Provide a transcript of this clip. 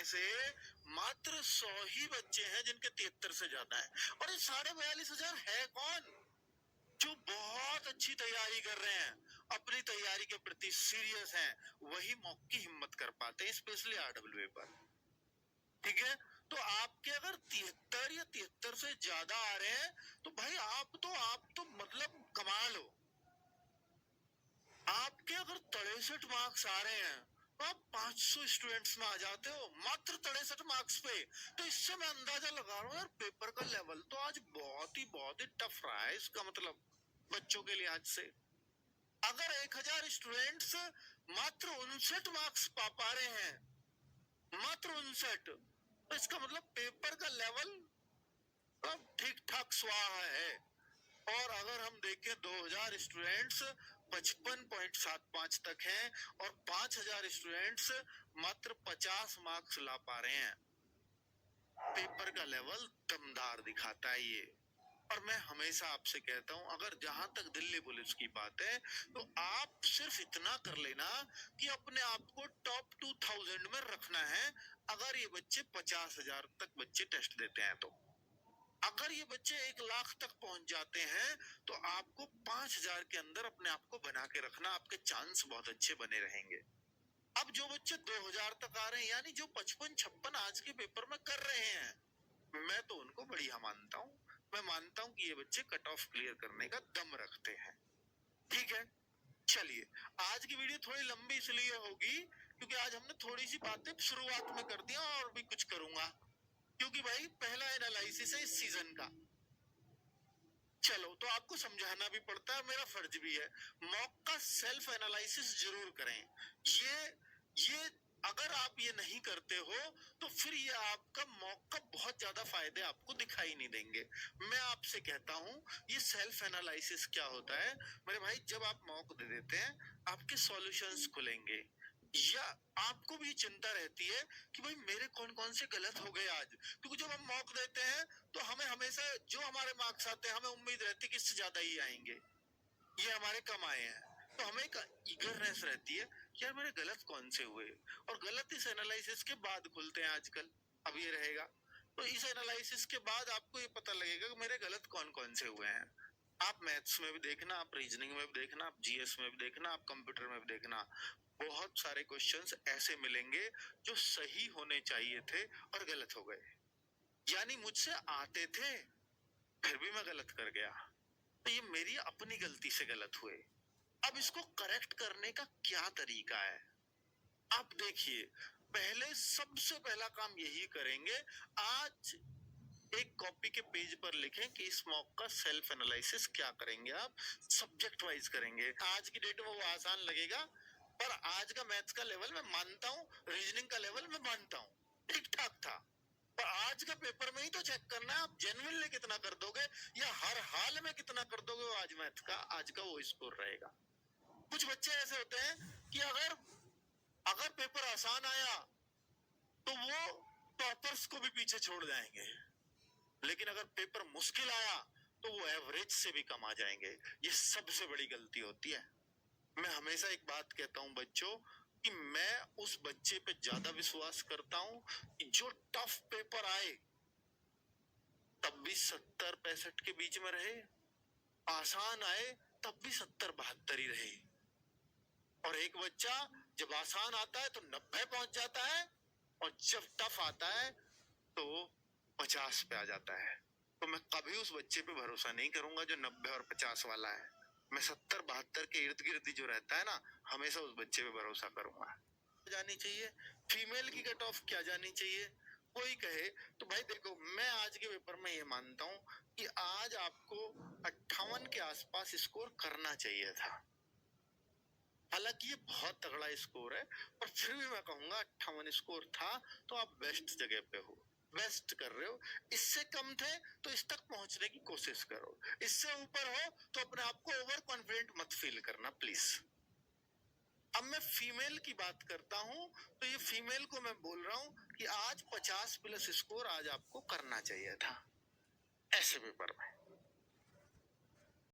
में से मात्र 100 ही बच्चे हैं जिनके 73 से ज्यादा है। और ये 42,500 है कौन? जो बहुत अच्छी तैयारी कर रहे हैं, अपनी तैयारी के प्रति सीरियस हैं, वही मॉक की हिम्मत कर पाते हैं, स्पेशली आरडब्ल्यूए पर। ठीक है, तो आपके अगर 73 या 73 से ज्यादा आ रहे हैं तो भाई आप तो मतलब कमाल हो। आपके अगर 63 मार्क्स आ रहे हैं तो आप 500 स्टूडेंट्स में आ जाते हो मात्र 63 मार्क्स पे। तो इससे मैं अंदाजा लगा रहा हूँ यार, पेपर का लेवल तो आज बहुत ही टफ रहा है। इसका मतलब बच्चों के लिहाज से अगर 1000 स्टूडेंट्स मात्र 59 मार्क्स पा रहे हैं, मात्र 59, तो इसका मतलब पेपर का लेवल ठीक ठाक स्वाहा है। और अगर हम देखें 2000 स्टूडेंट्स 55.75 तक हैं और 5000 स्टूडेंट्स मात्र 50 मार्क्स ला पा रहे हैं। पेपर का लेवल दमदार दिखाता है ये। और मैं हमेशा आपसे कहता हूं, अगर जहां तक दिल्ली पुलिस की बात है तो आप सिर्फ इतना कर लेना कि अपने आप को टॉप 2000 में रखना है। अगर ये बच्चे 50,000 तक बच्चे टेस्ट देते हैं, तो अगर ये बच्चे 1 लाख तक पहुंच जाते हैं तो आपको 5,000 के अंदर अपने आप को बना के रखना, आपके चांस बहुत अच्छे बने रहेंगे। अब जो बच्चे 2000 तक आ रहे हैं, यानी जो 55-56 आज के पेपर में कर रहे हैं, मैं तो उनको बढ़िया मानता हूँ। मैं मानता हूँ कि ये बच्चे कट ऑफ क्लियर करने का दम रखते हैं। ठीक है, चलिए आज की वीडियो थोड़ी लंबी इसलिए होगी क्योंकि आज हमने थोड़ी सी बातें शुरुआत में कर दी और भी कुछ करूंगा, क्योंकि भाई पहला एनालिसिस है इस सीजन का। चलो, तो आपको समझाना भी पड़ता है, मेरा फर्ज भी है। मॉक का सेल्फ एनालिसिस जरूर करें। ये अगर आप ये नहीं करते हो तो फिर ये आपका मॉक का बहुत ज्यादा फायदे आपको दिखाई नहीं देंगे। मैं आपसे कहता हूं, ये सेल्फ एनालिसिस क्या होता है मेरे भाई? जब आप मॉक दे देते हैं, आपके सॉल्यूशंस खुलेंगे, या आपको भी चिंता रहती है कि भाई मेरे कौन कौन से गलत हो गए आज। क्योंकि जब हम मॉक देते हैं तो हमें हमेशा जो हमारे मार्क्स आते हैं, हमें उम्मीद रहती है कि इससे ज्यादा ही आएंगे, ये हमारे कम आए हैं। तो हमें एक ईगरनेस रहती है कि यार मेरे गलत कौन से हुए, और गलत इस एनालिसिस के बाद खुलते हैं आजकल। अब ये रहेगा, तो इस एनालिसिस के बाद आपको ये पता लगेगा कि मेरे गलत कौन कौन से हुए हैं। आप मैथ्स में भी देखना, आप रीजनिंग में भी देखना, आप जीएस में भी देखना, आप कंप्यूटर में भी देखना, बहुत सारे क्वेश्चंस ऐसे मिलेंगे जो सही होने चाहिए थे और गलत हो गए, यानी मुझसे आते थे फिर भी मैं गलत कर गया। तो ये मेरी अपनी गलती से गलत हुए। अब इसको करेक्ट करने का क्या तरीका है? आप देखिए, पहले सबसे पहला काम यही करेंगे, आज एक कॉपी के पेज पर लिखें कि इस मॉक का सेल्फ एनालिसिस क्या करेंगे। आप सब्जेक्ट वाइज करेंगे। आज की डेट में वो आसान लगेगा, पर आज का मैथ्स का लेवल मैं मानता हूँ, रीजनिंग का लेवल मैं मानता हूँ ठीक ठाक था, पर आज का पेपर में ही तो चेक करना है आप जेन्युइनली कितना कर दोगे या हर हाल में कितना कर दोगे। वो आज का वो स्कोर रहेगा। कुछ बच्चे ऐसे होते हैं कि अगर पेपर आसान आया तो वो टॉपर्स को भी पीछे छोड़ जाएंगे, लेकिन अगर पेपर मुश्किल आया तो वो एवरेज से भी कम आ जाएंगे। ये सबसे बड़ी गलती होती है। मैं हमेशा एक बात कहता हूं बच्चों, कि मैं उस बच्चे पे ज्यादा विश्वास करता हूं कि जो टफ पेपर आए तब भी 70-65 के बीच में रहे, आसान आए तब भी 70-72 ही रहे। और एक बच्चा जब आसान आता है तो 90 पहुंच जाता है, और जब टफ आता है तो 50 पे आ जाता है। तो मैं कभी उस बच्चे पे भरोसा नहीं करूंगा जो 90 और 50 वाला है। मैं 70-72 के इर्द गिर्द जो रहता है ना, हमेशा उस बच्चे पे भरोसा करूंगा। जानी चाहिए फीमेल की कट ऑफ क्या जानी चाहिए? कोई कहे तो भाई देखो, मैं आज के पेपर में ये मानता हूँ कि आज आपको 58 के आसपास स्कोर करना चाहिए था। हालांकि ये बहुत तगड़ा स्कोर है, पर फिर भी मैं कहूंगा 58 स्कोर था तो आप बेस्ट जगह पे हो, बेस्ट कर रहे हो। इससे कम थे तो इस तक पहुंचने की कोशिश करो, इससे ऊपर हो तो अपने आप को ओवर कॉन्फिडेंट मत फील करना प्लीज। अब मैं फीमेल की बात करता हूं, तो ये फीमेल को मैं बोल रहा हूं कि आज 50 प्लस स्कोर आज आपको करना चाहिए था ऐसे पेपर में।